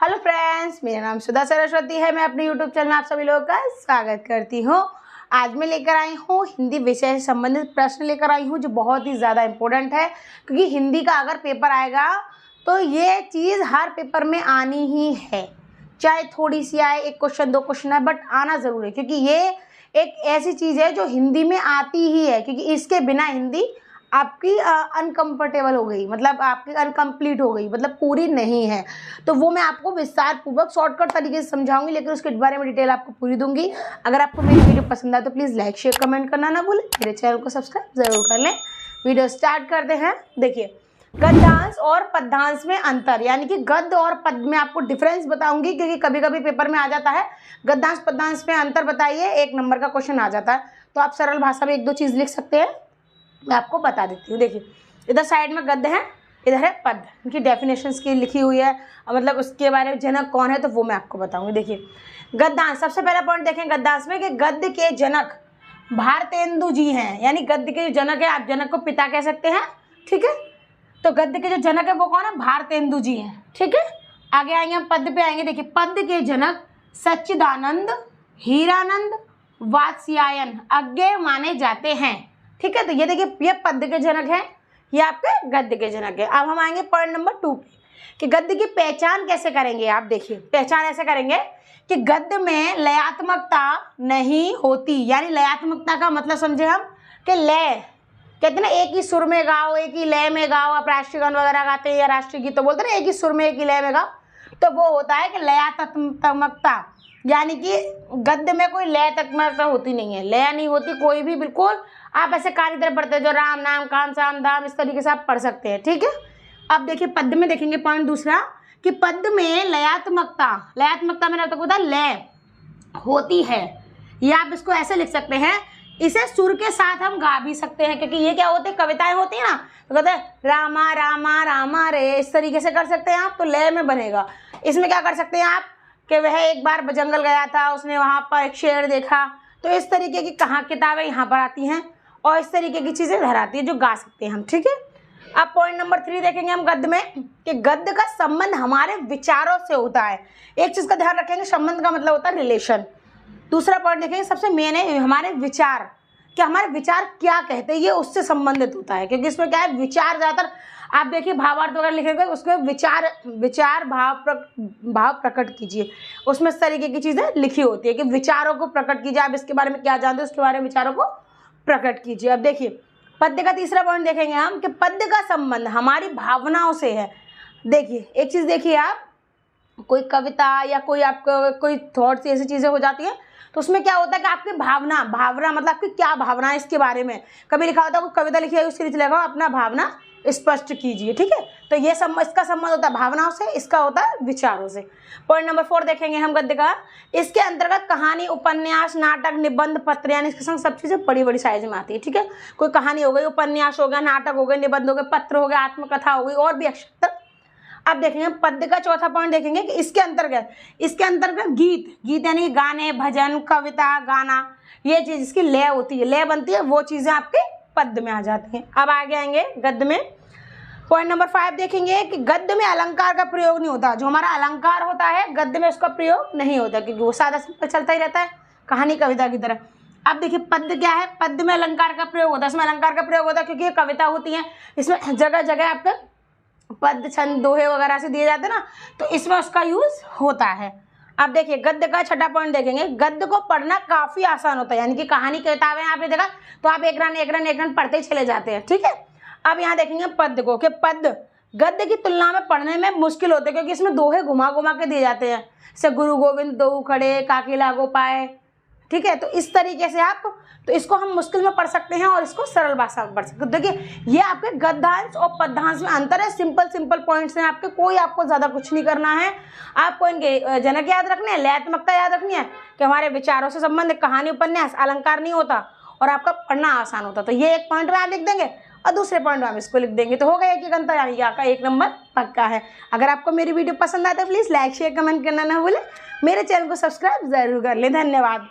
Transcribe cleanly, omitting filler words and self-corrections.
Hello friends, मेरा नाम सुधा सरस्वती है। मैं अपने यूट्यूब चैनल में आप सभी लोगों का स्वागत करती हूँ। आज मैं लेकर आई हूँ हिंदी विषय से संबंधित प्रश्न लेकर आई हूँ जो बहुत ही ज़्यादा इम्पोर्टेंट है, क्योंकि हिंदी का अगर पेपर आएगा तो ये चीज़ हर पेपर में आनी ही है, चाहे थोड़ी सी आए, एक क्वेश्चन दो क्वेश्चन आए, बट आना ज़रूर है, क्योंकि ये एक ऐसी चीज़ है जो हिंदी में आती ही है। क्योंकि इसके बिना हिंदी आपकी अनकम्फर्टेबल हो गई, मतलब आपकी अनकम्प्लीट हो गई, मतलब पूरी नहीं है। तो वो मैं आपको विस्तार पूर्वक शॉर्टकट तरीके से समझाऊंगी, लेकिन उसके बारे में डिटेल आपको पूरी दूंगी। अगर आपको मेरी वीडियो पसंद आए तो प्लीज़ लाइक शेयर कमेंट करना ना भूलें, मेरे चैनल को सब्सक्राइब जरूर कर लें। वीडियो स्टार्ट करते हैं। देखिए, गद्यांश और पद्यांश में अंतर, यानी कि गद्य और पद में आपको डिफरेंस बताऊंगी, क्योंकि कभी कभी पेपर में आ जाता है गद्यांश पद्यांश में अंतर बताइए, 1 नंबर का क्वेश्चन आ जाता है। तो आप सरल भाषा में 1-2 चीज़ लिख सकते हैं, मैं आपको बता देती हूँ। देखिए, इधर साइड में गद्य है, इधर है पद, उनकी डेफिनेशंस की लिखी हुई है, मतलब उसके बारे में जनक कौन है तो वो मैं आपको बताऊंगी। देखिए, गद्यांश, सबसे पहला पॉइंट देखें गद्यांश में कि गद्य के जनक भारतेंदु जी हैं, यानी गद्य के जो जनक है, आप जनक को पिता कह सकते हैं, ठीक है। तो गद्य के जो जनक है वो कौन है? भारतेंदु जी हैं, ठीक है। आगे आएंगे हम पद पे आएंगे। देखिए, पद के जनक सच्चिदानंद, हीरानंद, वात्स्यायन अज्ञेय माने जाते हैं, ठीक है। तो ये देखिए, ये पद्य के जनक है, ये आपके गद्य के जनक है। अब हम आएंगे पॉइंट नंबर 2 पे कि गद्य की पहचान कैसे करेंगे। आप देखिए, पहचान ऐसे करेंगे कि गद्य में लयात्मकता नहीं होती, यानी लयात्मकता का मतलब समझे हम कि लय, कहते हैं ना एक ही सुर में गाओ, एक ही लय में गाओ। आप राष्ट्रीय गान वगैरह गाते हैं या राष्ट्रीय गीत तो बोलते हैं ना एक ही सुर में एक ही लय में गाओ, तो वो होता है कि लयात्मकता, यानी कि गद्य में कोई लयात्मकता होती नहीं है, लय नहीं होती कोई भी, बिल्कुल आप ऐसे कार्य तरह पढ़ते हैं जो राम नाम काम साम दाम, इस तरीके से आप पढ़ सकते हैं, ठीक है। अब देखिए, पद्य में देखेंगे पॉइंट दूसरा कि पद्य में लयात्मकता में मतलब होता है लय होती है, या आप इसको ऐसे लिख सकते हैं, इसे सुर के साथ हम गा भी सकते हैं, क्योंकि ये क्या होते हैं, कविताएं होती है ना, तो कहते हैं रामा रामा रामा रे, इस तरीके से कर सकते हैं आप, तो लय में बनेगा। इसमें क्या कर सकते हैं आप कि वह एक बार जंगल गया था, उसने वहाँ पर एक शेर देखा, तो इस तरीके की कहाँ किताबें यहाँ पर आती हैं और इस तरीके की चीज़ें इधर आती है जो गा सकते हैं हम, ठीक है। अब पॉइंट नंबर 3 देखेंगे हम गद्य में कि गद्य का संबंध हमारे विचारों से होता है। एक चीज़ का ध्यान रखेंगे, संबंध का मतलब होता है रिलेशन। दूसरा पॉइंट देखेंगे, सबसे मेन है हमारे विचार, कि हमारे विचार क्या कहते हैं, ये उससे संबंधित होता है, क्योंकि इसमें क्या है, विचार ज़्यादातर आप देखिए भावार्थ वगैरह लिखेंगे, उसके विचार भाव प्रकट कीजिए, उसमें इस तरीके की चीज़ें लिखी होती है कि विचारों को प्रकट कीजिए, आप इसके बारे में क्या जानते हो उसके बारे में विचारों को प्रकट कीजिए। अब देखिए, पद्य का तीसरा पॉइंट देखेंगे हम कि पद्य का संबंध हमारी भावनाओं से है। देखिए, एक चीज़ देखिए, आप कोई कविता या कोई आपको कोई थॉट्स ऐसी चीज़ें हो जाती हैं, तो उसमें क्या होता है कि आपकी भावना मतलब आपकी क्या भावना है इसके बारे में, कभी लिखा होता है कोई कविता लिखी है उसके नीचे लिखा अपना भावना स्पष्ट कीजिए, ठीक है। तो ये इसका संबंध होता है भावनाओं से, इसका होता है विचारों से। पॉइंट नंबर 4 देखेंगे हम गद्य का, इसके अंतर्गत कहानी, उपन्यास, नाटक, निबंध, पत्र, यानी इसके संग सब चीज़ें बड़ी बड़ी साइज में आती है, ठीक है। कोई कहानी हो गई, उपन्यास हो गया, नाटक हो गए, निबंध हो गए, पत्र हो गया, आत्मकथा हो गई, और भी अक्षर। अब देखेंगे पद्य का चौथा पॉइंट देखेंगे कि इसके अंतर्गत गीत यानी गाने, भजन, कविता, गाना, ये चीज़ इसकी लय होती है, लय बनती है, वो चीज़ें आपके पद्य में आ जाती हैं। अब आगे आएंगे गद्य में, पॉइंट नंबर 5 देखेंगे कि गद्य में अलंकार का प्रयोग नहीं होता। जो हमारा अलंकार होता है गद्य में उसका प्रयोग नहीं होता, क्योंकि वो सादा सिंपल चलता ही रहता है कहानी कविता की तरह। अब देखिए, पद्य क्या है, पद्य में अलंकार का प्रयोग होता है, इसमें अलंकार का प्रयोग होता है क्योंकि ये कविता होती है, इसमें जगह जगह आपका पद, छंद, दोहे वगैरह से दिए जाते हैं ना, तो इसमें उसका यूज होता है। अब देखिए, गद्य का छठा पॉइंट देखेंगे, गद्य को पढ़ना काफी आसान होता है, यानी कि कहानी किताबें आपने देखा तो आप एक रन पढ़ते ही चले जाते हैं, ठीक है। अब यहाँ देखेंगे पद्य को, कि पद्य गद्य की तुलना में पढ़ने में मुश्किल होते हैं, क्योंकि इसमें दोहे घुमा घुमा के दिए जाते हैं, जैसे गुरु गोविंद दोऊ खड़े, काकी लागो पाए, ठीक है। तो इस तरीके से तो इसको हम मुश्किल में पढ़ सकते हैं और इसको सरल भाषा में पढ़ सकते हैं। देखिए, ये आपके गद्यांश और पद्यांश में अंतर है, सिंपल पॉइंट्स हैं आपके, कोई आपको ज़्यादा कुछ नहीं करना है। आपको इनके जनक याद रखने हैं, लयात्मकता याद रखनी है कि हमारे विचारों से संबंधित, कहानी, उपन्यास, अलंकार नहीं होता और आपका पढ़ना आसान होता। तो ये एक पॉइंट में आप लिख देंगे और दूसरे पॉइंट में हम इसको लिख देंगे, तो हो गया एक अंतर, यानी कि आपका 1 नंबर पक्का है। अगर आपको मेरी वीडियो पसंद आए तो प्लीज़ लाइक शेयर कमेंट करना ना भूलें, मेरे चैनल को सब्सक्राइब जरूर कर लें। धन्यवाद।